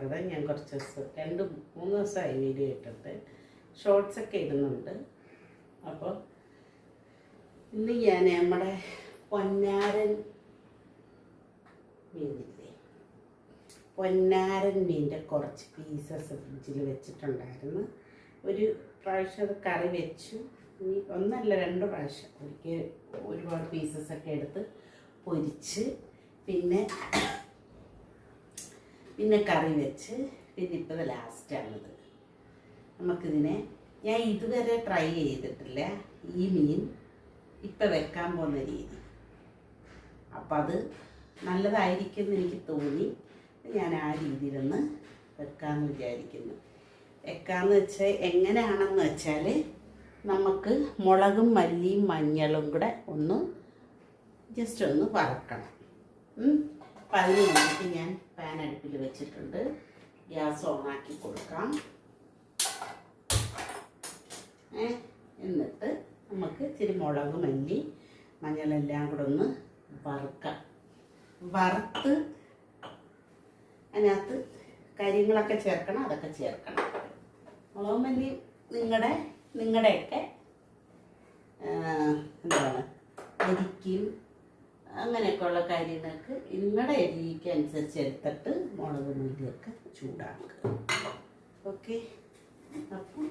സ്വാഗതം. ഞാൻ കുറച്ച് ദിവസം 2-3 ദിവസമായി വീഡിയോ ഇട്ടിട്ട് ഷോർട്സൊക്കെ ഇടുന്നുണ്ട്. അപ്പോൾ ഇന്ന് ഞാൻ നമ്മുടെ പൊന്നാരൻ മീനില്ലേ, പൊന്നാരൻ മീനിൻ്റെ കുറച്ച് പീസസ് ഫ്രിഡ്ജിൽ വെച്ചിട്ടുണ്ടായിരുന്നു. ഒരു പ്രാവശ്യം അത് കറി വെച്ചു. ഇനി 1 അല്ല 2 പ്രാവശ്യം എനിക്ക് ഒരുപാട് പീസസൊക്കെ എടുത്ത് പൊരിച്ച് പിന്നെ കറി വെച്ച് പിന്നെ ഇപ്പോൾ ലാസ്റ്റാണിത്. നമുക്കിതിനെ ഞാൻ ഇതുവരെ ട്രൈ ചെയ്തിട്ടില്ല ഈ മീൻ ഇപ്പം വെക്കാൻ പോകുന്ന രീതി. അപ്പം അത് നല്ലതായിരിക്കും എന്ന് എനിക്ക് തോന്നി. ഞാൻ ആ രീതിയിലൊന്ന് വെക്കാമെന്ന് വിചാരിക്കുന്നു. വെക്കാമെന്ന് വെച്ചാൽ എങ്ങനെയാണെന്ന് വെച്ചാൽ നമുക്ക് മുളകും മല്ലിയും മഞ്ഞളും കൂടെ ജസ്റ്റ് ഒന്ന് വറക്കണം. അപ്പം അതിന് വേണ്ടിയിട്ട് ഞാൻ പാൻ അടുപ്പിൽ വെച്ചിട്ടുണ്ട്. ഗ്യാസ് ഓണാക്കി കൊടുക്കാം. എന്നിട്ട് നമുക്ക് ഇച്ചിരി മുളക് മല്ലി മഞ്ഞളെല്ലാം കൂടെ ഒന്ന് വറുക്കാം. വറുത്ത് അതിനകത്ത് കാര്യങ്ങളൊക്കെ ചേർക്കണം, അതൊക്കെ ചേർക്കണം. മുളക് മല്ലി നിങ്ങളുടെയൊക്കെ എന്താണ് എരിക്കും അങ്ങനെയൊക്കെയുള്ള കാര്യങ്ങൾക്ക് നിങ്ങളുടെ എരിക്ക് അനുസരിച്ച് എടുത്തിട്ട് മുളക് മല്ലിയൊക്കെ ചൂടാക്കുക. ഓക്കെ, അപ്പം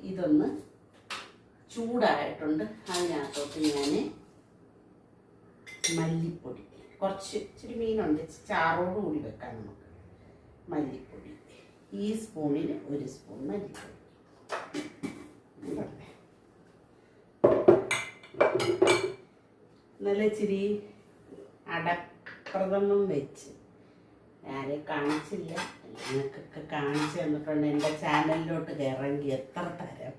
ഇതൊന്ന് ചൂടായിട്ടുണ്ട്. അതിനകത്തോട്ട് ഞാൻ മല്ലിപ്പൊടി ഇച്ചിരി മീനുണ്ട്, ചാറോട് കൂടി വെക്കാം നമുക്ക്. മല്ലിപ്പൊടി ഈ സ്പൂണിന് 1 സ്പൂൺ മല്ലിപ്പൊടി. നല്ല ഇച്ചിരി അടപ്രഥമം വെച്ച് ആരെ കാണിച്ചില്ല, നിങ്ങൾക്കൊക്കെ കാണിച്ചു തന്നിട്ടുണ്ട്. എൻ്റെ ചാനലിലോട്ട് കയറെങ്കിൽ എത്ര തരം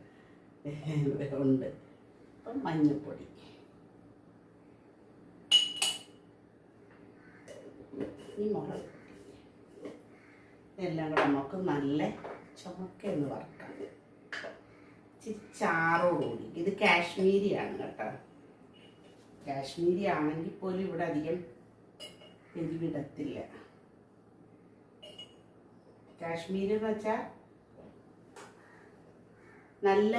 ഉണ്ട്. അപ്പം മഞ്ഞൾപ്പൊടി, ഈ മുളക് പൊടി, ഇതെല്ലാം കൂടെ നമുക്ക് നല്ല ചുമക്കൊന്ന് വറക്കാം. ഇച്ചിരി ചാറോടുകൂടി. ഇത് കാശ്മീരിയാണ് കേട്ടോ. കാശ്മീരി ആണെങ്കിൽ പോലും ഇവിടെ അധികം എരിവിടത്തില്ല. കാശ്മീരി എന്ന് വെച്ചാൽ നല്ല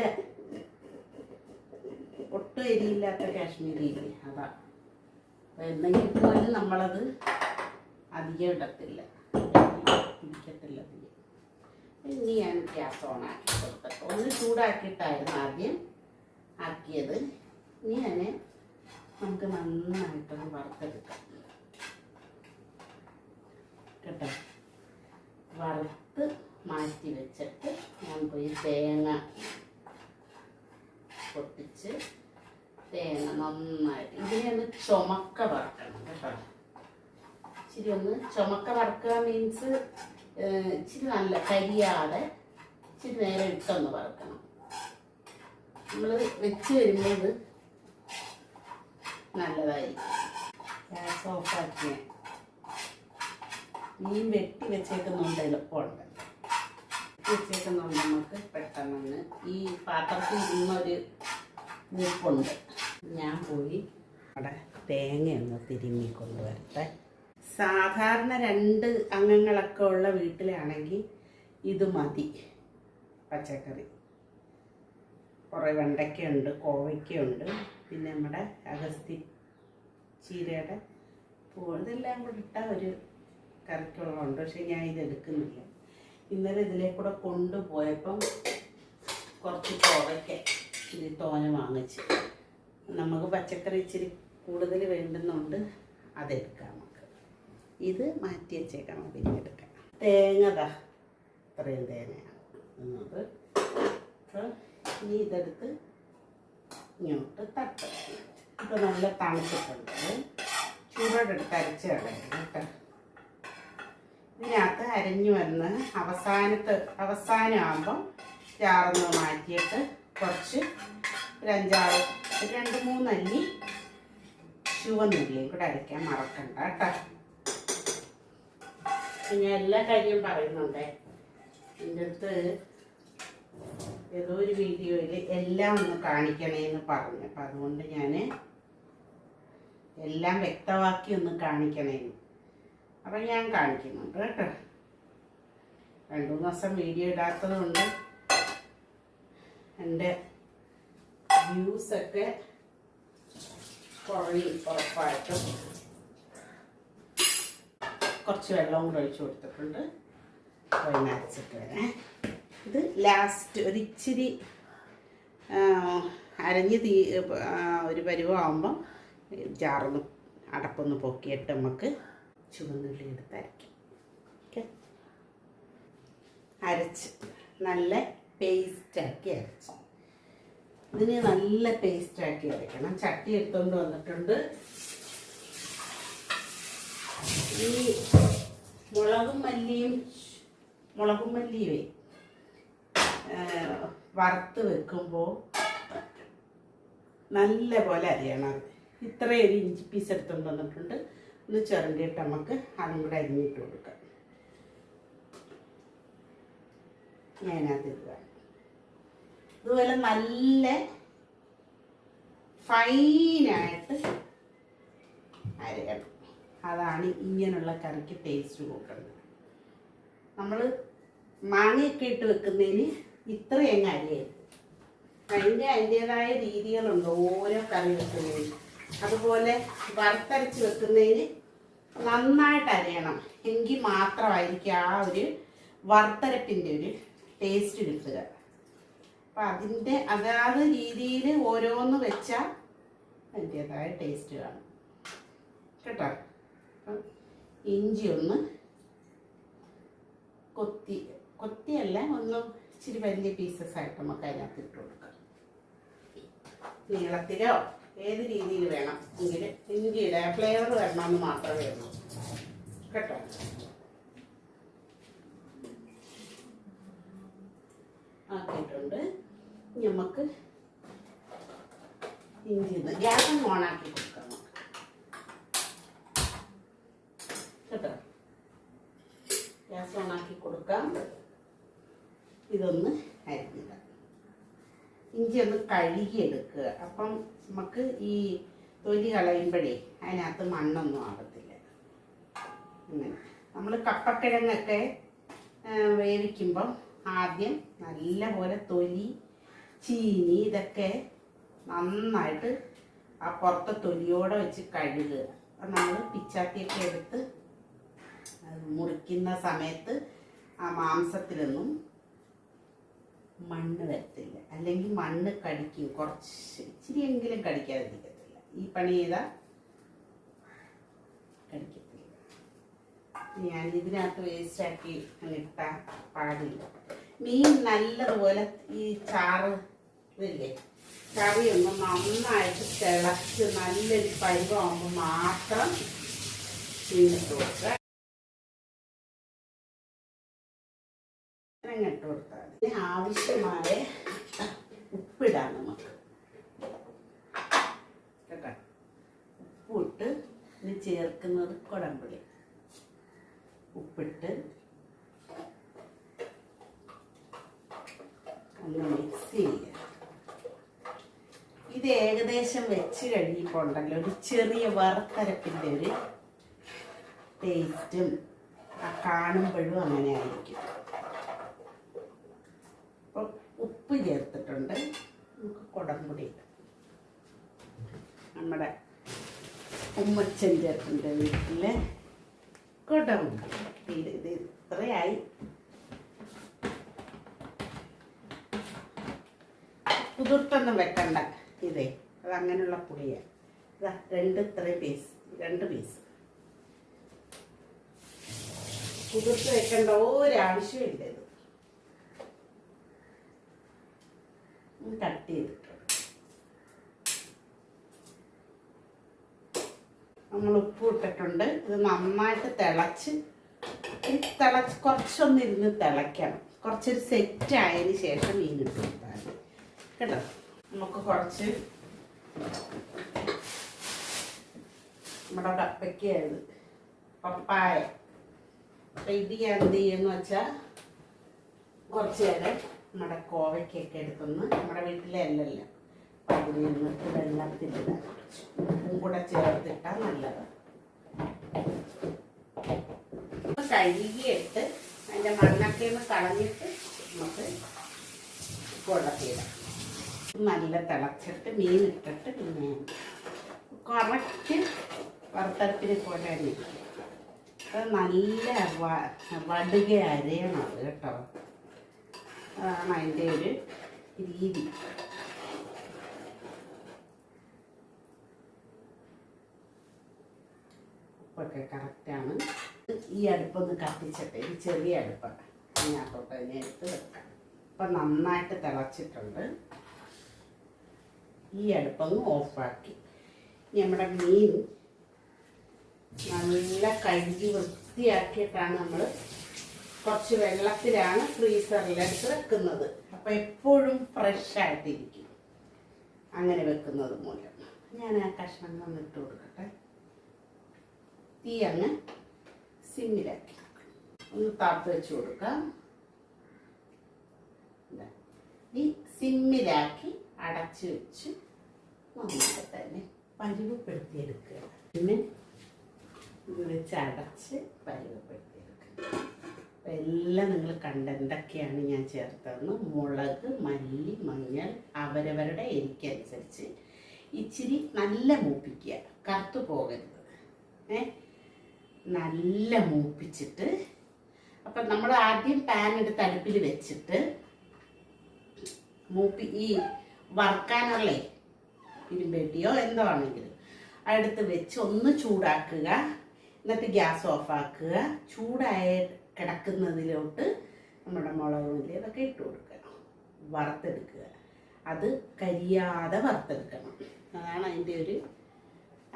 ഒട്ടും എരിയില്ലാത്ത കാശ്മീരി ഇല്ലേ, അതാ. എന്നെങ്കിൽ പോലും നമ്മളത് അധികം ഇടത്തില്ല, പിടിക്കത്തില്ല അധികം. ഇനി ഞാൻ ഗ്യാസ് ഓണാക്കി കൊടുത്തിട്ട് ഒന്ന് ചൂടാക്കിയിട്ടായിരുന്നു ആദ്യം ആക്കിയത്. ഇനി നമുക്ക് നന്നായിട്ടൊന്ന് വറുത്തെടുക്കാം കേട്ടോ. വറുത്ത് മാറ്റി വെച്ചിട്ട് ഞാൻ പോയി തേങ്ങ പൊട്ടിച്ച് തേങ്ങ നന്നായിട്ട് ഇതിനെ ഒന്ന് ചുമക്ക വറക്കണം കേട്ടോ. ഇച്ചിരി ഒന്ന് ചുമക്ക വറക്കുക മീൻസ് ഇച്ചിരി നല്ല കരിയാതെ ഇച്ചിരി നേരം ഇട്ടൊന്ന് വറക്കണം. നമ്മൾ വെച്ച് വരുമ്പോൾ ഇത് നല്ലതായിരിക്കും. ഗ്യാസ് ഓഫാക്കിയ മീൻ വെട്ടി വെച്ചേക്കുന്നുണ്ട്, എളുപ്പമുണ്ട്. വെച്ചേക്കുന്നുണ്ട് നമുക്ക് പെട്ടെന്ന്. ഈ പാത്രത്തിൽ ഇന്നൊരു നിൽപ്പുണ്ട്. ഞാൻ പോയി അവിടെ തേങ്ങയൊന്ന് തിരുമ്മി കൊണ്ടുവരട്ടെ. സാധാരണ 2 അംഗങ്ങളൊക്കെ ഉള്ള വീട്ടിലാണെങ്കിൽ ഇത് മതി. പച്ചക്കറി കുറേ വെണ്ടയ്ക്കയുണ്ട്, കോവയ്ക്കയുണ്ട്, പിന്നെ നമ്മുടെ അഗസ്തി ചീരയുടെ പൂവ്, ഇതെല്ലാം കൂടെ ഇട്ടാൽ ഒരു കറിക്കുള്ളതുണ്ട്. പക്ഷേ ഞാൻ ഇതെടുക്കുന്നില്ല. ഇന്നലെ ഇതിലേക്കൂടെ കൊണ്ടുപോയപ്പം കുറച്ച് കോവയ്ക്ക ഇച്ചിരി തോന വാങ്ങിച്ച്. നമുക്ക് പച്ചക്കറി ഇച്ചിരി കൂടുതൽ വേണ്ടുന്നുണ്ട്, അതെടുക്കാം നമുക്ക്. ഇത് മാറ്റി വെച്ചേക്കാം, പിന്നെ എടുക്കാം. തേങ്ങതാ ഇത്രയും തേങ്ങയാണ് എന്നത്. ഇനി ഇതെടുത്ത് ഇങ്ങോട്ട് തട്ടും. ഇപ്പോൾ നല്ല തണുത്തിട്ടുണ്ട്, ചൂടോടെ എടുത്ത് അരച്ച് കളയണം കേട്ടോ. ഇതിനകത്ത് അരഞ്ഞു വന്ന് അവസാനമാകുമ്പം ചാർന്ന് മാറ്റിയിട്ട് കുറച്ച് 2-3 അല്ലി ചുവന്നുള്ളിയും കൂടെ അരയ്ക്കാൻ മറക്കണ്ട കേട്ടോ. ഞാൻ എല്ലാ കാര്യവും പറയുന്നുണ്ടേ. എൻ്റെ അടുത്ത് ഏതോ ഒരു വീഡിയോയിൽ എല്ലാം ഒന്ന് കാണിക്കണേന്ന് പറഞ്ഞു. അപ്പം അതുകൊണ്ട് ഞാൻ എല്ലാം വ്യക്തമാക്കി ഒന്ന് കാണിക്കണേന്ന് അപ്പം ഞാൻ കാണിക്കുന്നുണ്ട് കേട്ടോ. 2-3 ദിവസം വീഡിയോ ഇടാത്തത് കൊണ്ട് എൻ്റെ വ്യൂസൊക്കെ കുറയും ഉറപ്പായിട്ടും. കുറച്ച് വെള്ളവും കൂടെ ഒഴിച്ച് കൊടുത്തിട്ടുണ്ട്. പോയി നരച്ചിട്ട് വരാം. ഇത് ലാസ്റ്റ് ഒരു ഇച്ചിരി അരഞ്ഞ് ഒരു പരുവമാകുമ്പം ജാറൊന്ന് അടപ്പൊന്ന് പൊക്കിയിട്ട് നമുക്ക് ചുവന്നുള്ളി എടുത്ത് അരയ്ക്കാം. ഓക്കെ, അരച്ച് നല്ല പേസ്റ്റാക്കി അരച്ച്. ഇതിന് നല്ല പേസ്റ്റാക്കി അരയ്ക്കണം. ചട്ടി എടുത്തുകൊണ്ട് വന്നിട്ടുണ്ട്. ഈ മുളകും മല്ലിയുമേ വറുത്ത് വെക്കുമ്പോൾ നല്ല പോലെ അരിയണം. ഇത്രയും ഒരു ഇഞ്ചി പീസ് എടുത്തുകൊണ്ട് വന്നിട്ടുണ്ട്. ഒന്ന് ചുരണ്ടിയിട്ട് നമുക്ക് അതും കൂടെ അരിഞ്ഞിട്ട് കൊടുക്കാം. ഞാനത് ഇതുപോലെ നല്ല ഫൈനായിട്ട് അരയണം. അതാണ് ഇങ്ങനെയുള്ള കറിക്ക് ടേസ്റ്റ് കൂട്ടുന്നത്. നമ്മൾ മാങ്ങയൊക്കെ ഇട്ട് വെക്കുന്നതിന് ഇത്രയും അരിയരുത്. അതിൻ്റേതായ രീതികളുണ്ട് ഓരോ കറി വെക്കുന്നതിന്. അതുപോലെ വറുത്തരച്ച് വെക്കുന്നതിന് നന്നായിട്ട് അരയണം. എങ്കിൽ മാത്രമായിരിക്കും ആ ഒരു വറുത്തരപ്പിൻ്റെ ഒരു ടേസ്റ്റ് കിട്ടുക. അപ്പം അതിൻ്റെ അതാത് രീതിയിൽ ഓരോന്ന് വെച്ചാൽ അതിൻ്റേതായ ടേസ്റ്റ് കാണും കേട്ടോ. അപ്പം ഇഞ്ചി ഒന്ന് കൊത്തിയല്ല, ഒന്ന് ഇച്ചിരി വലിയ പീസസ് ആയിട്ട് നമുക്ക് അതിനകത്ത് ഇട്ട് കൊടുക്കാം. നീളത്തിലോ ഏത് രീതിയിൽ വേണം എങ്കിൽ ഇഞ്ചിയുടെ ഫ്ലേവർ വരണമെന്ന് മാത്രമേ ഉള്ളൂ കേട്ടോ. ആക്കിയിട്ടുണ്ട്. നമുക്ക് ഇഞ്ചി ഗ്യാസ് ഓണാക്കി കൊടുക്കാം കേട്ടോ. ഗ്യാസ് ഓണാക്കി കൊടുക്കാം. ഇതൊന്ന് അരിഞ്ഞിടാം. ഇഞ്ചി ഒന്ന് കഴുകിയെടുക്കുക. അപ്പം നമുക്ക് ഈ തൊലി കളയുമ്പോഴേ അതിനകത്ത് മണ്ണൊന്നും ആകത്തില്ല. അങ്ങനെ നമ്മൾ കപ്പക്കിഴങ്ങൊക്കെ വേവിക്കുമ്പം ആദ്യം നല്ലപോലെ തൊലി, ചീനി ഇതൊക്കെ നന്നായിട്ട് ആ പുറത്തെ തൊലിയോടെ വെച്ച് കഴുകുക. അപ്പം നമ്മൾ പിച്ചാത്തിയൊക്കെ എടുത്ത് മുറിക്കുന്ന സമയത്ത് ആ മാംസത്തിലൊന്നും മണ്ണ് വരത്തില്ല. അല്ലെങ്കിൽ മണ്ണ് കടിക്കും, കുറച്ച് ഇച്ചിരിയെങ്കിലും കടിക്കാതിരിക്കത്തില്ല. ഈ പണി ചെയ്താൽ കടിക്കത്തില്ല. ഞാൻ ഇതിനകത്ത് വേസ്റ്റാക്കി ഇട്ടാൽ പാടില്ല. മീൻ നല്ലതുപോലെ ഈ ചാറ് ഇതില്ലേ കറിയൊന്ന് നന്നായിട്ട് തിളച്ച് നല്ലൊരു പരുവമാകുമ്പോൾ മാത്രം മീനിട്ട് കൊടുക്കുക. ഇട്ട് കൊടുത്താൽ ഇതിന് ആവശ്യമായ ഉപ്പിടാം നമുക്ക് കേട്ടോ. ഉപ്പിട്ട് ഇനി ചേർക്കുന്നത് കുടംപുളി. ഉപ്പിട്ട് ഒന്ന് മിക്സ് ചെയ്യുക. ഇത് ഏകദേശം വെച്ച് കഴിയുമ്പോൾ ഉണ്ടല്ലോ ഒരു ചെറിയ വറുത്തരപ്പിൻ്റെ ഒരു ടേസ്റ്റും കാണുമ്പോഴും അങ്ങനെ ആയിരിക്കും. അപ്പോൾ ഉപ്പ് ചേർത്തിട്ടുണ്ട്. നമുക്ക് കുടംപുളി നമ്മുടെ ഉമ്മച്ചൻ ചേർത്തിൻ്റെ വീട്ടിലെ കുടംപുളി. ഇത് ഇത്രയായി. കുതിർത്തൊന്നും വെക്കണ്ട. ഇതേ അത് അങ്ങനെയുള്ള പുളിയാണ്. ഇതാ രണ്ട് പീസ് കുതിർത്ത് വെക്കേണ്ട ഒരാവശ്യമില്ല. ഇത് കട്ട് ചെയ്തിട്ട് നമ്മൾ ഉപ്പ് ഇട്ടിട്ടുണ്ട്. ഇത് നന്നായിട്ട് തിളച്ച് കുറച്ചൊന്നിരുന്ന് തിളയ്ക്കണം. കുറച്ചൊരു സെറ്റ് ആയതിന് ശേഷം മീൻ ഇട്ട് കൊടുത്താൽ കേട്ടോ. നമുക്ക് കുറച്ച് നമ്മുടെ കപ്പയ്ക്കായത് പപ്പായ. അപ്പം ഇത് ഞാൻ എന്ത് ചെയ്യുമെന്ന് വെച്ചാൽ കുറച്ച് നേരം നമ്മുടെ കോവയ്ക്കൊക്കെ എടുത്തൊന്ന് നമ്മുടെ വീട്ടിലെ അല്ലല്ല അതിൽ നിന്നിട്ട് വെള്ളത്തിലിടാൻ ഉപ്പും കൂടെ ചേർത്തിട്ടാൽ നല്ലതാണ്. കഴുകിയിട്ട് അതിൻ്റെ മണ്ണൊക്കെ ഒന്ന് കളഞ്ഞിട്ട് നമുക്ക് കുടത്തിയിടാം. നല്ല തിളച്ചിട്ട് മീൻ ഇട്ടിട്ട് പിന്നെ കറക്റ്റ് വറുത്തരപ്പിനെ പോലെ തന്നെ അത് നല്ല വടുക അരയണം അത് കേട്ടോ. അതാണ് അതിൻ്റെ ഒരു രീതി. ഉപ്പൊക്കെ കറക്റ്റാണ്. ഈ അടുപ്പൊന്ന് കത്തിച്ചിട്ട് ഈ ചെറിയ അടുപ്പാണ് അതിനകത്തോട്ട് അതിനെ എടുത്ത് വെക്കാം. അപ്പം നന്നായിട്ട് തിളച്ചിട്ടുണ്ട്. ഈ അടുപ്പൊന്ന് ഓഫാക്കി നമ്മുടെ മീൻ നല്ല കഴുകി വൃത്തിയാക്കിയിട്ടാണ് നമ്മൾ കുറച്ച് വെള്ളത്തിലാണ് ഫ്രീസറിലെടുത്ത് വെക്കുന്നത്. അപ്പം എപ്പോഴും ഫ്രഷായിട്ടിരിക്കും അങ്ങനെ വെക്കുന്നത് മൂലം. ഞാൻ ആ കഷ്ണങ്ങൾ ഇട്ട് കൊടുക്കട്ടെ. തീ അങ്ങ് സിമ്മിലാക്കി ഒന്ന് താത്ത് വെച്ച് കൊടുക്കാം. ഈ സിമ്മിലാക്കി അടച്ച് വെച്ച് നമുക്ക് തന്നെ പരുവപ്പെടുത്തിയെടുക്കുക. പിന്നെ ഇത് വെച്ച് അടച്ച് പരുവപ്പെടുത്തിയെടുക്കുക. അപ്പം എല്ലാം നിങ്ങൾ കണ്ട എന്തൊക്കെയാണ് ഞാൻ ചേർത്തതെന്ന്. മുളക്, മല്ലി, മഞ്ഞൾ അവരവരുടെ എരിക്കനുസരിച്ച് ഇച്ചിരി നല്ല മൂപ്പിക്കുക, കറുത്തു പോകരുത്. നല്ല മൂപ്പിച്ചിട്ട് അപ്പം നമ്മൾ ആദ്യം പാൻ എടുത്ത് അടുപ്പിൽ വെച്ചിട്ട് ഈ വറുക്കാനുള്ള ഇരുമ്പെട്ടിയോ എന്തോ ആണെങ്കിലും അടുത്ത് വെച്ച് ഒന്ന് ചൂടാക്കുക. എന്നിട്ട് ഗ്യാസ് ഓഫാക്കുക. ചൂടായ കിടക്കുന്നതിലോട്ട് നമ്മുടെ മുളക് മല്ലി അതൊക്കെ ഇട്ട് കൊടുക്കുക. വറുത്തെടുക്കുക. അത് കരിയാതെ വറുത്തെടുക്കണം. അതാണ് അതിൻ്റെ ഒരു.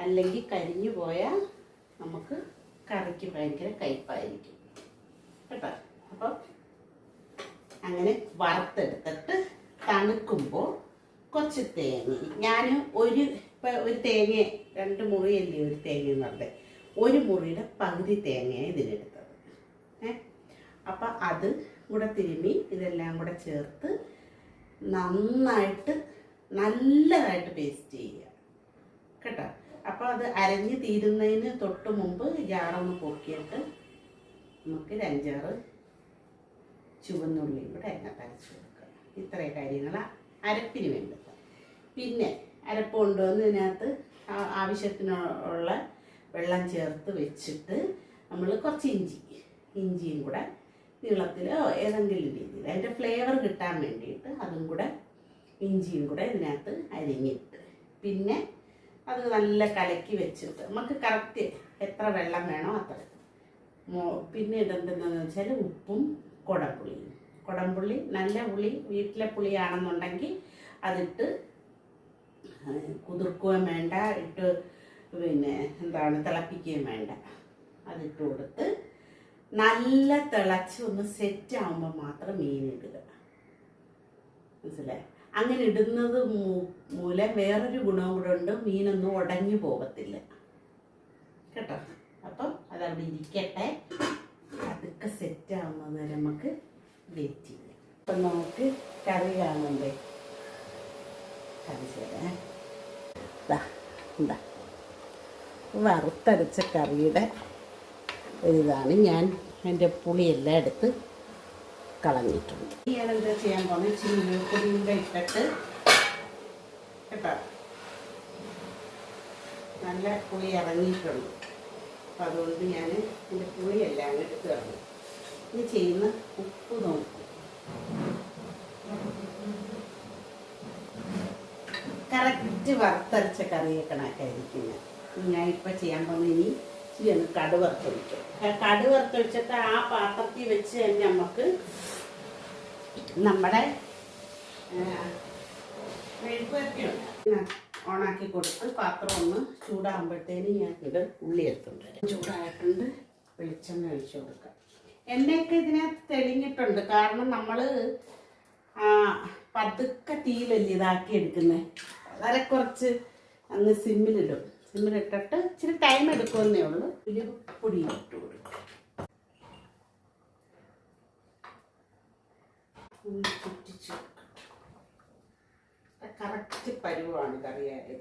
അല്ലെങ്കിൽ കരിഞ്ഞു പോയാൽ നമുക്ക് കറിക്ക് ഭയങ്കര കയ്പായിരിക്കും കേട്ടോ. അപ്പം അങ്ങനെ വറുത്തെടുത്തിട്ട് തണുക്കുമ്പോൾ കുറച്ച് തേങ്ങ, ഞാൻ ഒരു തേങ്ങ 2 മുറിയല്ലേ ഒരു തേങ്ങ എന്ന് പറഞ്ഞത്, 1 മുറിയുടെ പകുതി തേങ്ങയാണ് ഇതിനെടുത്തത്. അപ്പം അത് കൂടെ തിരുമ്മി ഇതെല്ലാം കൂടെ ചേർത്ത് നല്ലതായിട്ട് പേസ്റ്റ് ചെയ്യുക കേട്ടോ. അപ്പോൾ അത് അരഞ്ഞ് തീരുന്നതിന് തൊട്ട് മുമ്പ് ജാറൊന്ന് പൊക്കിയിട്ട് നമുക്ക് 5-6 ചുവന്നുള്ളിയും കൂടെ അതിനകത്ത് അരച്ച് കൊടുക്കുക. ഇത്രയും കാര്യങ്ങൾ അരപ്പിന് വേണ്ടത്. പിന്നെ അരപ്പ് കൊണ്ടുവന്ന് ഇതിനകത്ത് ആവശ്യത്തിനുള്ള വെള്ളം ചേർത്ത് വെച്ചിട്ട് നമ്മൾ കുറച്ച് ഇഞ്ചിയും കൂടെ നീളത്തിലോ ഏതെങ്കിലും രീതിയിൽ അതിൻ്റെ ഫ്ലേവർ കിട്ടാൻ വേണ്ടിയിട്ട് അതും കൂടെ ഇഞ്ചിയും കൂടെ ഇതിനകത്ത് അരിഞ്ഞിട്ട് പിന്നെ അത് നല്ല കലക്കി വെച്ചിട്ട് നമുക്ക് കറക്റ്റ് എത്ര വെള്ളം വേണോ അത്ര. പിന്നെ ഇടേണ്ടതെന്ന് വെച്ചാൽ ഉപ്പും കുടംപുളി നല്ല പുളി, വീട്ടിലെ പുളിയാണെന്നുണ്ടെങ്കിൽ അതിട്ട് കുതിർക്കുകയും വേണ്ട, ഇട്ട് പിന്നെ തിളപ്പിക്കുകയും വേണ്ട. അതിട്ട് കൊടുത്ത് നല്ല തിളച്ച് ഒന്ന് സെറ്റ് ആകുമ്പോൾ മാത്രം മീൻ ഇടുക. മനസ്സിലായി? അങ്ങനെ ഇടുന്നത് മൂലം വേറൊരു ഗുണവും കൂടെ ഉണ്ട്, മീനൊന്നും ഉടഞ്ഞു പോകത്തില്ല കേട്ടോ. അപ്പം അതവിടെ ഇരിക്കട്ടെ. അതൊക്കെ സെറ്റ് ആവുന്നത് വരെ നമുക്ക് വെയിറ്റ് ചെയ്യാം. അപ്പം നമുക്ക് കറി കാണണ്ടേ? കറി ചെയ്യാം. എന്താ വറുത്തരച്ച കറിയുടെ ഇതാണ്. ഞാൻ എൻ്റെ പുളിയെല്ലാം എടുത്ത് കളഞ്ഞിട്ടുണ്ട്. ഞാനെന്താ ചെയ്യാൻ പോകുന്നത്, ഇച്ചിരി വെളുത്തുള്ളിയും കൂടെ ഇട്ടിട്ട് കേട്ടോ. നല്ല പുളി ഇറങ്ങിയിട്ടുണ്ട്. അപ്പം അതുകൊണ്ട് ഞാൻ എൻ്റെ പുളിയെല്ലാം എടുത്ത് കളഞ്ഞു. ഇനി ചെയ്യുന്ന ഉപ്പ് നോക്കും. കറക്റ്റ് വറുത്തരച്ച കറിയെ കണക്കായിരിക്കും ഞാൻ ഇപ്പം ചെയ്യാൻ പോകുന്നത്. ഇനി ഇച്ചിരി ഒന്ന് കടുക് വറുത്തൊഴിക്കും. കടുക് വറുത്തൊഴിച്ചിട്ട് ആ പാത്രത്തിൽ വെച്ച് തന്നെ നമുക്ക് നമ്മുടെ മെഴുക്കുവരട്ടിയുണ്ട് ഓണാക്കി കൊടുത്ത് പാത്രം ഒന്ന് ചൂടാകുമ്പോഴത്തേനും ഞാൻ ഇത് ഉള്ളി എടുത്തുണ്ട്. ചൂടായിട്ടുണ്ട്. വെളിച്ചെണ്ണ ഒഴിച്ചു കൊടുക്കാം. എണ്ണയൊക്കെ ഇതിനകത്ത് തെളിഞ്ഞിട്ടുണ്ട്. കാരണം നമ്മൾ പതുക്കെ തീയിലല്ലേ ഇതാക്കി എടുക്കുന്നത്. വളരെ കുറച്ച് അങ്ങ് സിമ്മിലിടും. സിമ്മിലിട്ടിട്ട് ഇച്ചിരി ടൈം എടുക്കുമെന്നേ ഉള്ളൂ. ഒരു പൊടി ഇട്ട് കൊടുക്കും. ചുറ്റിച്ചു കറക്റ്റ് പരുവാണ് കറിയായത്.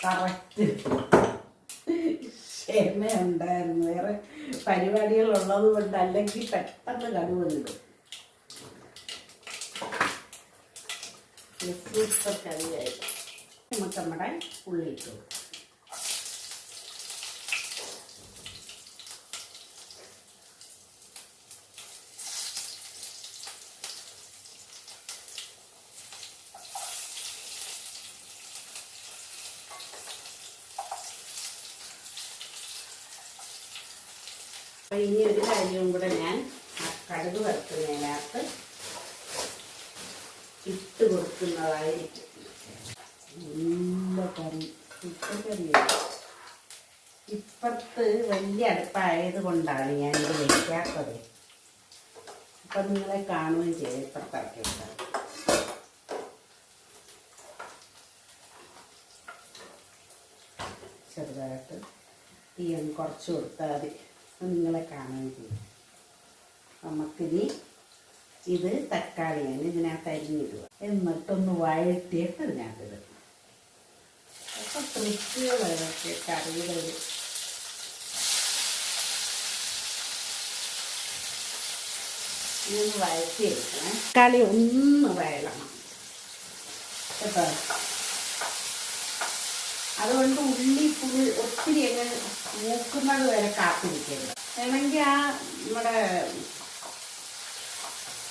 കറക്റ്റ് എണ്ണ ഉണ്ടായിരുന്നു. വേറെ പരിപാടികളുള്ളത് കൊണ്ട് അല്ലെങ്കിൽ പെട്ടെന്ന് കടുവന്നിടും. സൂപ്പർ കറിയായി. നമുക്ക് നമ്മുടെ ഉള്ളി ഇട്ടു. അപ്പോൾ ഇനി ഒരു കാര്യവും കൂടെ ഞാൻ കടുക് വറുക്കുന്നതിനകത്ത് ഇട്ട് കൊടുക്കുന്നതായിരിക്കും. നല്ല കറി, സൂപ്പർ കറിയാണ്. ഇപ്പുറത്ത് വലിയ അടുപ്പായത് കൊണ്ടാണ് ഞാനിത് വയ്ക്കാത്തത്. അപ്പം നിങ്ങളെ കാണുകയും ചെയ്യും ഇപ്പുറത്താക്കിയിട്ട്. ചെറുതായിട്ട് തീയൊന്ന് കുറച്ച് കൊടുത്താൽ മതി. നിങ്ങളെ കാണുകയും ചെയ്യും. നമുക്കിനി ഇത് തക്കാളിയാണ് ഇതിനകത്ത് അരിഞ്ഞിടുക. എന്നിട്ടൊന്ന് വഴറ്റിയിട്ട് ഇതിനകത്തിടുക. അപ്പം തൃശ്ശൂരൊക്കെ കറിയുടെ ഒരു ഇതൊന്ന് വഴറ്റിയെടുക്കണം. തക്കാളി ഒന്ന് വഴലണം കേട്ടോ. അതുകൊണ്ട് ഉള്ളി ഒത്തിരി അങ്ങ് മൂക്കുന്നത് വരെ കാത്തിരിക്കരുത്. വേണമെങ്കിൽ ആ നമ്മുടെ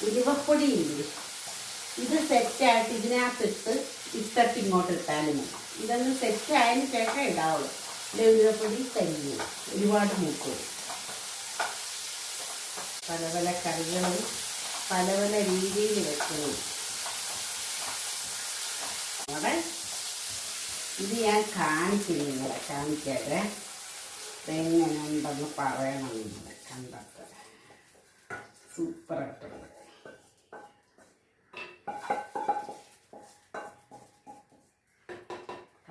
ഉലുവപ്പൊടിയില്ലേ, ഇത് സെറ്റായിട്ട് ഇതിനകത്തിട്ട് ഇങ്ങോട്ട് ഇട്ടാലും മതി. ഇതൊന്ന് സെറ്റായതിന് ശേഷം ഇടാവുള്ളൂ. ഉലുവപ്പൊടി കരിഞ്ഞു ഒരുപാട് മൂക്കും. പല പല കറികളും പല പല രീതിയിൽ വെക്കുന്നു. അവിടെ ഇത് ഞാൻ കാണിച്ചില്ല, നിങ്ങളെ കാണിക്കാതെ എങ്ങനെ ഉണ്ടെന്ന് പറയണം. നിങ്ങളെ കണ്ടത് സൂപ്പറായിട്ടുള്ളത്.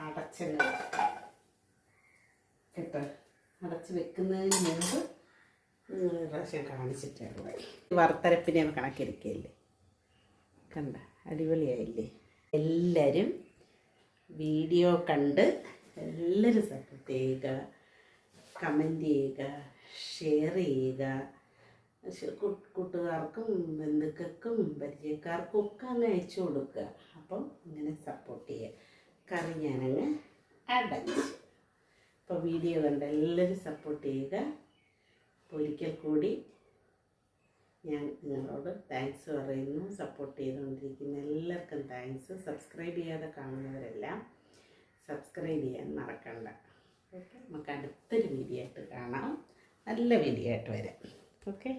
അടച്ച് കേട്ടോ, അടച്ച് വെക്കുന്നതിന് മുമ്പ് ഒരു പ്രാവശ്യം കാണിച്ചിട്ടുണ്ട്. വറുത്തരപ്പിനെ കണക്കിരിക്കയില്ലേ, കണ്ട അടിപൊളിയായില്ലേ. എല്ലാവരും വീഡിയോ കണ്ട് എല്ലാവരും സപ്പോർട്ട് ചെയ്യുക, കമൻറ്റ് ചെയ്യുക, ഷെയർ ചെയ്യുക. കൂട്ടുകാർക്കും ബന്ധുക്കൾക്കും പരിചയക്കാർക്കും ഒക്കെ അങ്ങ് അയച്ചു കൊടുക്കുക. അപ്പം ഇങ്ങനെ സപ്പോർട്ട് ചെയ്യുക. കറി ഞാനങ്ങ് അടച്ചു. അപ്പോൾ വീഡിയോ കണ്ട് എല്ലാവരും സപ്പോർട്ട് ചെയ്യുക. അപ്പോൾ ഒരിക്കൽ കൂടി ഞാൻ നിങ്ങളോട് താങ്ക്സ് പറയുന്നു. സപ്പോർട്ട് ചെയ്തുകൊണ്ടിരിക്കുന്ന എല്ലാവർക്കും താങ്ക്സ്. സബ്സ്ക്രൈബ് ചെയ്യാതെ കാണുന്നവരെല്ലാം സബ്സ്ക്രൈബ് ചെയ്യാൻ മറക്കണ്ട. ഓക്കെ, നമുക്ക് അടുത്തൊരു വീഡിയോ ആയിട്ട് കാണാം. നല്ല വീഡിയോ ആയിട്ട് വരാം. ഓക്കെ.